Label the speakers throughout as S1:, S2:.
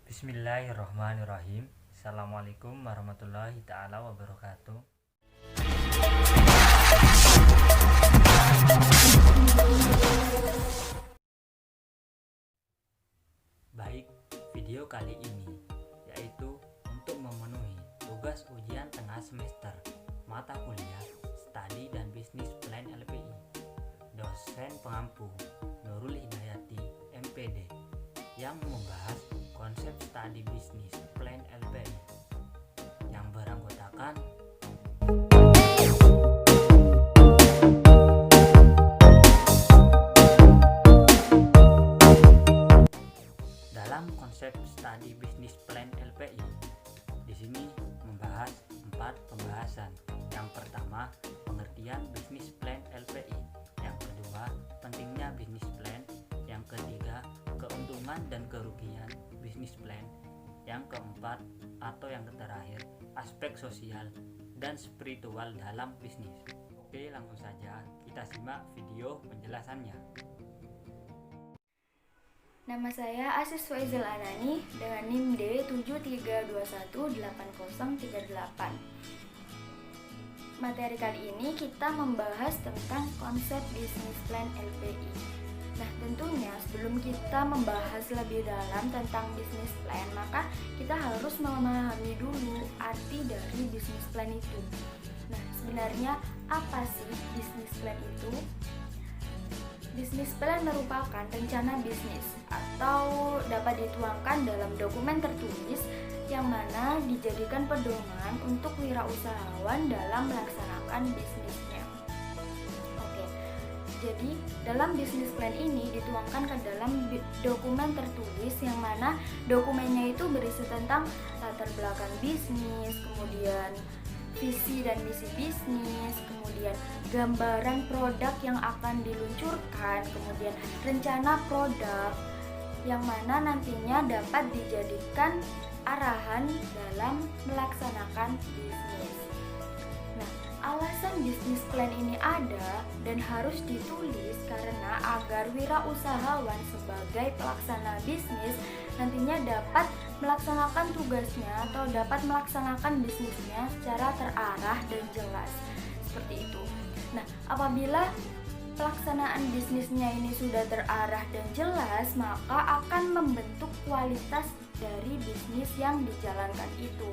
S1: Bismillahirrahmanirrahim. Assalamualaikum warahmatullahi ta'ala wabarakatuh. Baik, video kali ini yaitu untuk memenuhi tugas ujian tengah semester mata kuliah Studi dan Bisnis Plan LPI. Dosen pengampu Nurul Hidayati, MPD, yang membahas konsep Studi Bisnis Plan LPI yang beranggotakan dalam konsep Studi Bisnis Plan LPI. Di sini membahas 4 pembahasan. Yang pertama, pengertian bisnis plan LPI. Yang kedua, pentingnya bisnis plan. Yang ketiga, keuntungan dan kerugian bisnis plan. Yang keempat atau yang terakhir, aspek sosial dan spiritual dalam bisnis. Oke, langsung saja kita simak video penjelasannya.
S2: Nama saya Asis Faizal Anani dengan NIM D73218038. Materi kali ini kita membahas tentang konsep bisnis plan LPI. Nah, tentunya sebelum kita membahas lebih dalam tentang bisnis plan, maka kita harus memahami dulu arti dari bisnis plan itu. Nah, sebenarnya apa sih bisnis plan itu? Bisnis plan merupakan rencana bisnis atau dapat dituangkan dalam dokumen tertulis yang mana dijadikan pedoman untuk wirausahawan dalam melaksanakan bisnisnya. Oke, jadi dalam bisnis plan ini dituangkan ke dalam dokumen tertulis yang mana dokumennya itu berisi tentang latar belakang bisnis, kemudian visi dan misi bisnis, kemudian gambaran produk yang akan diluncurkan, kemudian rencana produk yang mana nantinya dapat dijadikan arahan dalam melaksanakan bisnis. Nah, alasan bisnis plan ini ada dan harus ditulis karena agar wirausahawan sebagai pelaksana bisnis nantinya dapat melaksanakan tugasnya atau dapat melaksanakan bisnisnya secara terarah dan jelas. Seperti itu. Nah, apabila pelaksanaan bisnisnya ini sudah terarah dan jelas, maka akan membentuk kualitas dari bisnis yang dijalankan itu.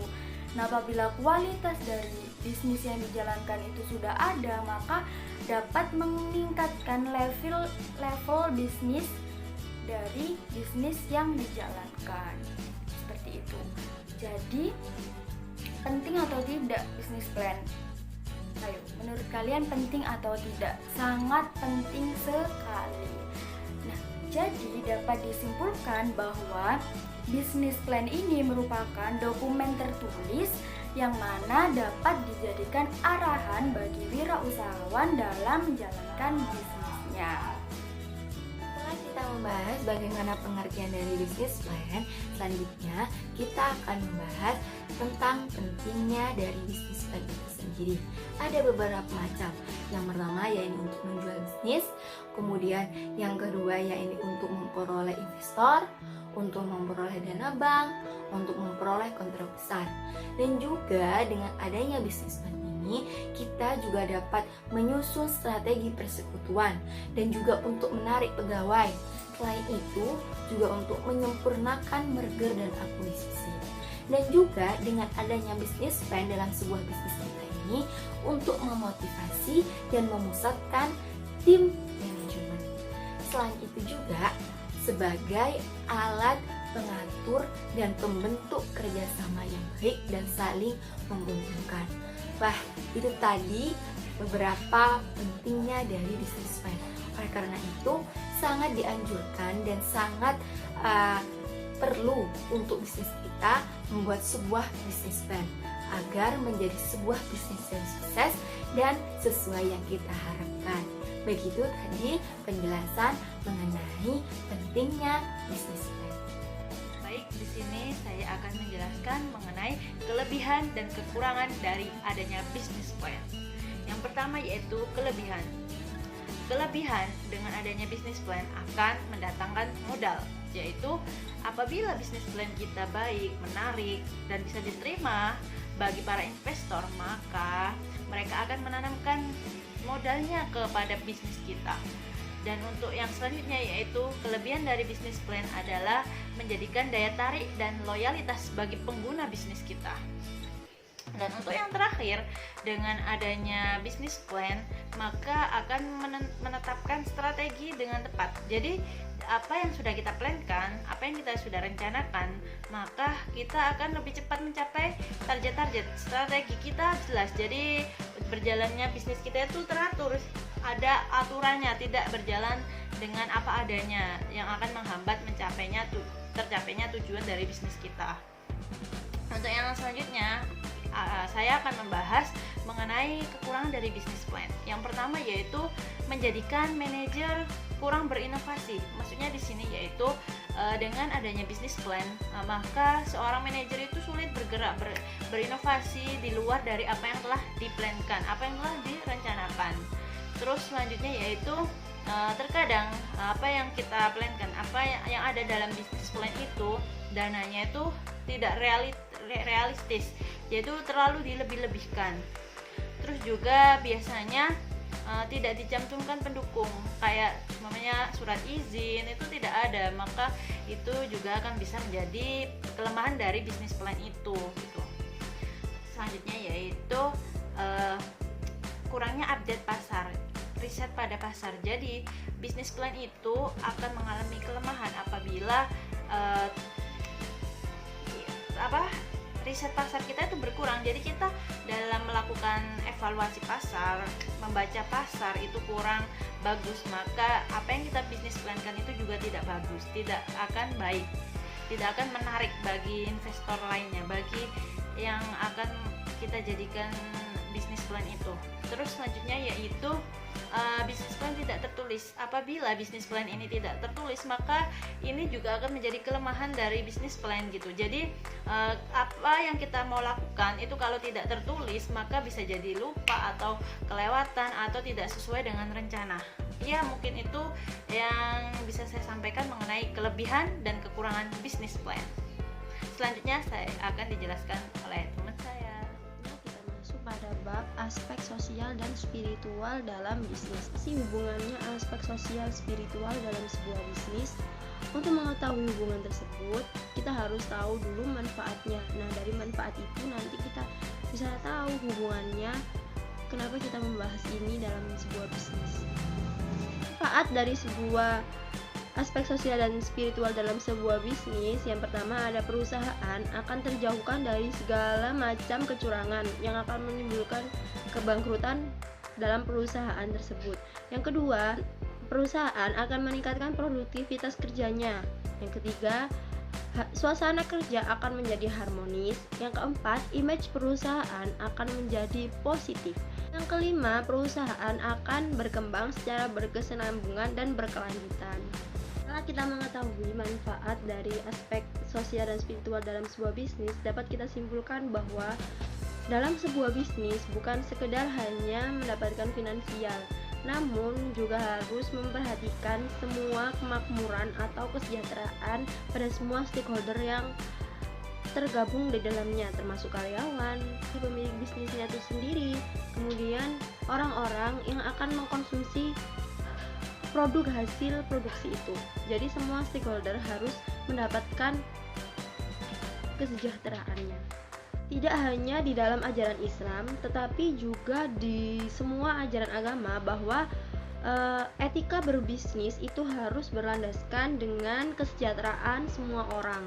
S2: Nah, apabila kualitas dari bisnis yang dijalankan itu sudah ada, maka dapat meningkatkan level bisnis dari bisnis yang dijalankan. Seperti itu. Jadi, penting atau tidak bisnis plan? Ayo, menurut kalian penting atau tidak? Sangat penting sekali. Nah, jadi dapat disimpulkan bahwa bisnis plan ini merupakan dokumen tertulis yang mana dapat dijadikan arahan bagi wirausahawan dalam menjalankan bisnisnya.
S3: Setelah kita membahas bagaimana pengertian dari bisnis plan, selanjutnya kita akan membahas tentang pentingnya dari bisnis plan itu sendiri. Ada beberapa macam. Yang pertama yaitu untuk menjual bisnis, kemudian yang kedua yaitu untuk memperoleh investor, untuk memperoleh dana bank, untuk memperoleh kontrak besar. Dan juga dengan adanya bisnis plan ini, kita juga dapat menyusun strategi persekutuan dan juga untuk menarik pegawai. Selain itu, juga untuk menyempurnakan merger dan akuisisi. Dan juga dengan adanya bisnis plan dalam sebuah bisnis kita ini untuk memotivasi dan memusatkan tim manajemen. Selain itu juga sebagai alat pengatur dan pembentuk kerjasama yang baik dan saling menguntungkan. Wah, itu tadi beberapa pentingnya dari bisnis plan. Oleh karena itu, sangat dianjurkan dan sangat perlu untuk bisnis kita membuat sebuah bisnis plan agar menjadi sebuah bisnis yang sukses dan sesuai yang kita harapkan. Begitu tadi penjelasan mengenai pentingnya bisnis plan.
S4: Baik, di sini saya akan menjelaskan mengenai kelebihan dan kekurangan dari adanya bisnis plan. Yang pertama yaitu kelebihan. Kelebihan dengan adanya bisnis plan akan mendatangkan modal. yaitu apabila bisnis plan kita baik, menarik, dan bisa diterima bagi para investor, maka mereka akan menanamkan modalnya kepada bisnis kita. Dan untuk yang selanjutnya yaitu kelebihan dari bisnis plan adalah menjadikan daya tarik dan loyalitas bagi pengguna bisnis kita. Dan untuk yang terakhir, dengan adanya bisnis plan, maka akan menetapkan strategi dengan tepat. Jadi apa yang sudah kita plankan, apa yang kita sudah rencanakan, maka kita akan lebih cepat mencapai target-target. Strategi kita jelas, jadi berjalannya bisnis kita itu teratur, ada aturannya, tidak berjalan dengan apa adanya yang akan menghambat tercapainya tujuan dari bisnis kita. Untuk yang selanjutnya, saya akan membahas mengenai kekurangan dari bisnis plan. Yang pertama yaitu menjadikan manajer kurang berinovasi. Maksudnya di sini yaitu dengan adanya bisnis plan, maka seorang manajer itu sulit bergerak berinovasi di luar dari apa yang telah diplankan, apa yang telah direncanakan. Terus selanjutnya yaitu terkadang apa yang kita plankan, apa yang ada dalam bisnis plan itu dananya itu tidak realistis, yaitu terlalu dilebih-lebihkan. Terus juga biasanya tidak dicantumkan pendukung, kayak namanya surat izin itu tidak ada, maka itu juga akan bisa menjadi kelemahan dari bisnis plan itu gitu. Selanjutnya yaitu kurangnya update pasar, riset pada pasar. Jadi bisnis plan itu akan mengalami kelemahan apabila riset pasar kita itu berkurang. Jadi kita dalam melakukan evaluasi pasar, membaca pasar itu kurang bagus, maka apa yang kita bisnis plankan itu juga tidak bagus, tidak akan baik, tidak akan menarik bagi investor lainnya, bagi yang akan kita jadikan bisnis plan itu. Terus selanjutnya yaitu bisnis plan tidak tertulis. Apabila bisnis plan ini tidak tertulis, maka ini juga akan menjadi kelemahan dari bisnis plan gitu. Jadi apa yang kita mau lakukan itu kalau tidak tertulis, maka bisa jadi lupa atau kelewatan atau tidak sesuai dengan rencana. Ya, mungkin itu yang bisa saya sampaikan mengenai kelebihan dan kekurangan bisnis plan. Selanjutnya saya akan dijelaskan oleh teman saya.
S5: Kita masuk pada bab aspek sosial dan spiritual dalam bisnis. Hubungannya aspek sosial spiritual dalam sebuah bisnis. Untuk mengetahui hubungan tersebut, kita harus tahu dulu manfaatnya. Nah, dari manfaat itu nanti kita bisa tahu hubungannya, kenapa kita membahas ini dalam sebuah bisnis. Manfaat dari sebuah aspek sosial dan spiritual dalam sebuah bisnis, yang pertama ada perusahaan akan terjauhkan dari segala macam kecurangan yang akan menimbulkan kebangkrutan dalam perusahaan tersebut. Yang kedua, perusahaan akan meningkatkan produktivitas kerjanya. Yang ketiga, suasana kerja akan menjadi harmonis. Yang keempat, image perusahaan akan menjadi positif. Yang kelima, perusahaan akan berkembang secara berkesinambungan dan berkelanjutan. Setelah kita mengetahui manfaat dari aspek sosial dan spiritual dalam sebuah bisnis, dapat kita simpulkan bahwa dalam sebuah bisnis bukan sekedar hanya mendapatkan finansial, namun juga harus memperhatikan semua kemakmuran atau kesejahteraan pada semua stakeholder yang tergabung di dalamnya, termasuk karyawan, pemilik bisnisnya itu sendiri, kemudian orang-orang yang akan mengkonsumsi produk hasil produksi itu. Jadi semua stakeholder harus mendapatkan kesejahteraannya. Tidak hanya di dalam ajaran Islam, tetapi juga di semua ajaran agama, bahwa etika berbisnis itu harus berlandaskan dengan kesejahteraan semua orang.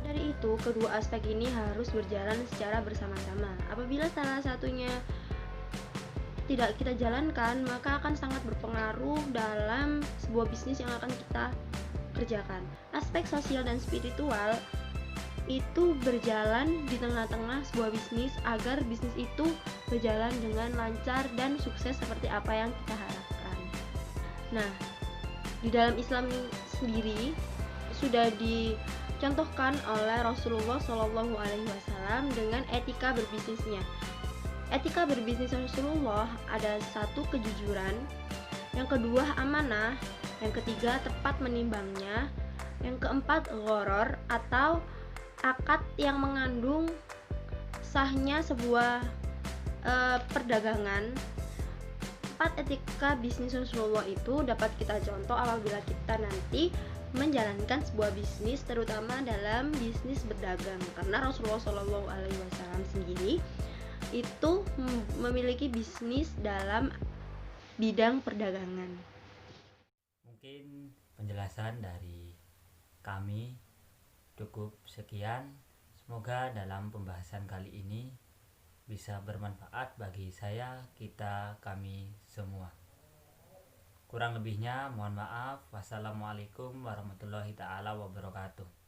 S5: Dari itu, kedua aspek ini harus berjalan secara bersama-sama. Apabila salah satunya tidak kita jalankan, maka akan sangat berpengaruh dalam sebuah bisnis yang akan kita kerjakan. Aspek sosial dan spiritual itu berjalan di tengah-tengah sebuah bisnis agar bisnis itu berjalan dengan lancar dan sukses seperti apa yang kita harapkan. Nah, di dalam Islam sendiri sudah dicontohkan oleh Rasulullah SAW dengan etika berbisnisnya. Etika berbisnis Rasulullah ada satu, kejujuran, yang kedua amanah, yang ketiga tepat menimbangnya, Yang keempat, gharar atau akad yang mengandung sahnya sebuah perdagangan. 4, etika bisnis Rasulullah itu dapat kita contoh apabila kita nanti menjalankan sebuah bisnis, terutama dalam bisnis berdagang, karena Rasulullah Shallallahu Alaihi Wasallam sendiri itu memiliki bisnis dalam bidang perdagangan.
S1: Mungkin penjelasan dari kami cukup sekian. Semoga dalam pembahasan kali ini bisa bermanfaat bagi saya, kita, kami semua. Kurang lebihnya mohon maaf. Wassalamualaikum warahmatullahi taala wabarakatuh.